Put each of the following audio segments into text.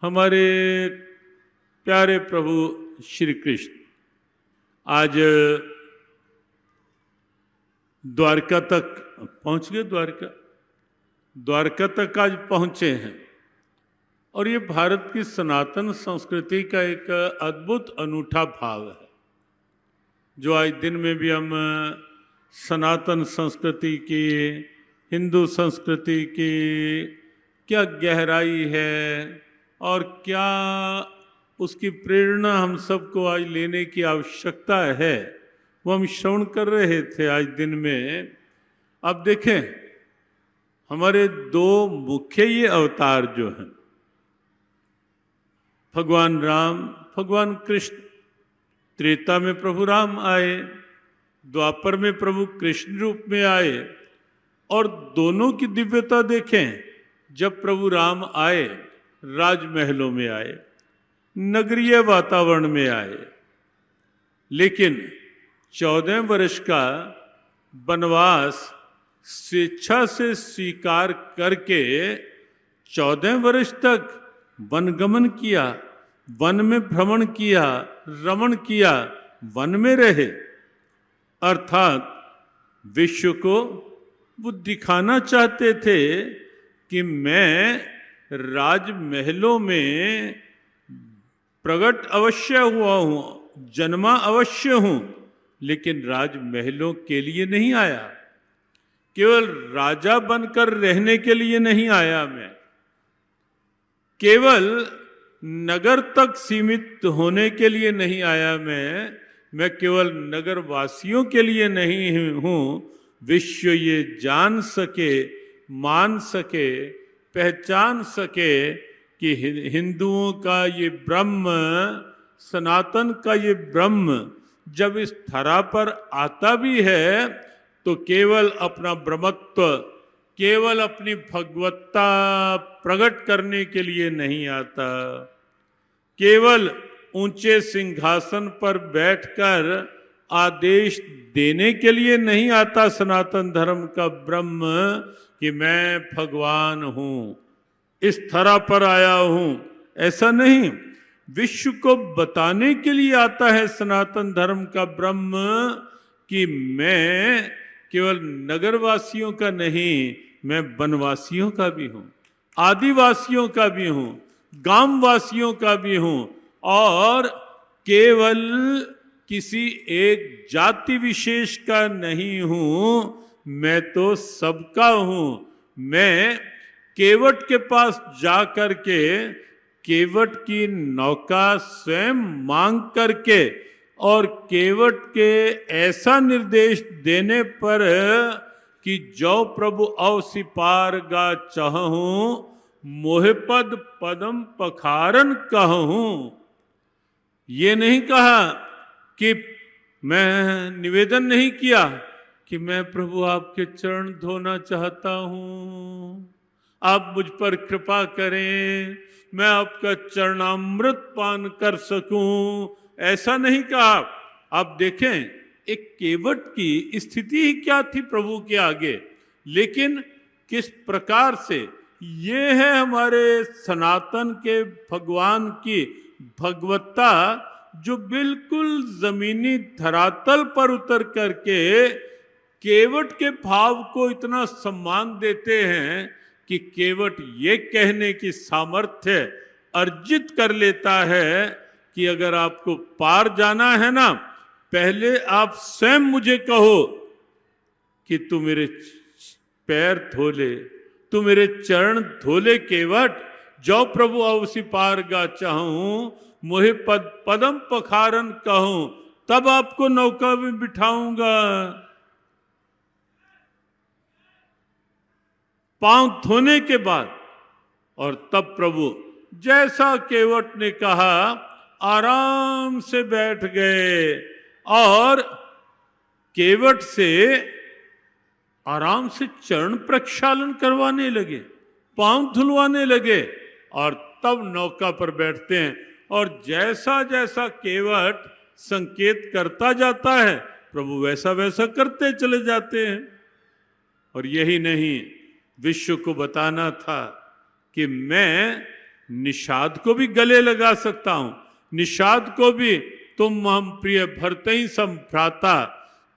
हमारे प्यारे प्रभु श्री कृष्ण आज द्वारका तक पहुंच गए। द्वारका तक आज पहुंचे हैं और ये भारत की सनातन संस्कृति का एक अद्भुत अनूठा भाव है, जो आज दिन में भी हम सनातन संस्कृति की, हिंदू संस्कृति की क्या गहराई है और क्या उसकी प्रेरणा हम सबको आज लेने की आवश्यकता है, वो हम श्रवण कर रहे थे आज दिन में। अब देखें, हमारे दो मुख्य ये अवतार जो हैं, भगवान राम, भगवान कृष्ण। त्रेता में प्रभु राम आए, द्वापर में प्रभु कृष्ण रूप में आए, और दोनों की दिव्यता देखें। जब प्रभु राम आए, राजमहलों में आए, नगरीय वातावरण में आए, लेकिन 14 वर्ष का वनवास स्वेच्छा से स्वीकार करके 14 वर्ष तक वनगमन किया, वन में भ्रमण किया, रमण किया, वन में रहे। अर्थात विश्व को वो दिखाना चाहते थे कि मैं राजमहलों में प्रकट अवश्य हुआ हूं, जन्मा अवश्य हूं, लेकिन राजमहलों के लिए नहीं आया, केवल राजा बनकर रहने के लिए नहीं आया। मैं केवल नगर तक सीमित होने के लिए नहीं आया। मैं केवल नगर वासियों के लिए नहीं हूं। विश्व ये जान सके, मान सके, पहचान सके कि हिंदुओं का ये ब्रह्म, सनातन का ये ब्रह्म जब इस धरा पर आता भी है तो केवल अपना ब्रह्मत्व, केवल अपनी भगवत्ता प्रकट करने के लिए नहीं आता, केवल ऊंचे सिंहासन पर बैठकर आदेश देने के लिए नहीं आता सनातन धर्म का ब्रह्म कि मैं भगवान हूं, इस धरा पर आया हूं। ऐसा नहीं, विश्व को बताने के लिए आता है सनातन धर्म का ब्रह्म कि मैं केवल नगरवासियों का नहीं, मैं वनवासियों का भी हूं, आदिवासियों का भी हूं, गांववासियों का भी हूं, और केवल किसी एक जाति विशेष का नहीं हूं, मैं तो सबका हूं। मैं केवट के पास जा करके केवट की नौका स्वयं मांग करके और केवट के ऐसा निर्देश देने पर कि जो प्रभु अवसि पार गा चाहूं, मोहे पद पदम पखारन कहूं। ये नहीं कहा कि मैं निवेदन नहीं किया कि मैं प्रभु आपके चरण धोना चाहता हूं, आप मुझ पर कृपा करें, मैं आपका चरणामृत पान कर सकूं। ऐसा नहीं कहा। आप देखें, एक केवट की स्थिति ही क्या थी प्रभु के आगे, लेकिन किस प्रकार से ये है हमारे सनातन के भगवान की भगवत्ता, जो बिल्कुल जमीनी धरातल पर उतर करके केवट के भाव को इतना सम्मान देते हैं कि केवट ये कहने की सामर्थ्य अर्जित कर लेता है कि अगर आपको पार जाना है ना, पहले आप स्वयं मुझे कहो कि तू मेरे पैर धो ले, तू मेरे चरण धो ले केवट, जो प्रभु अवसि पार गा चाहूं, मोहे पद पदम पखारन कहूं, तब आपको नौका में बिठाऊंगा। पांव धोने के बाद, और तब प्रभु जैसा केवट ने कहा आराम से बैठ गए और केवट से आराम से चरण प्रक्षालन करवाने लगे, पांव धुलवाने लगे, और तब नौका पर बैठते हैं। और जैसा जैसा केवट संकेत करता जाता है, प्रभु वैसा वैसा करते चले जाते हैं। और यही नहीं, विश्व को बताना था कि मैं निषाद को भी गले लगा सकता हूं, निषाद को भी तुम हम प्रिय भरतहि सम भ्राता,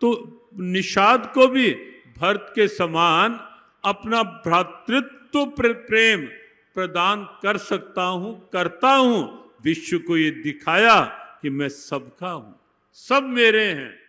तो निषाद को भी भरत के समान अपना भ्रातृत्व प्रेम प्रदान कर सकता हूं, करता हूं। विश्व को ये दिखाया कि मैं सबका हूं, सब मेरे हैं।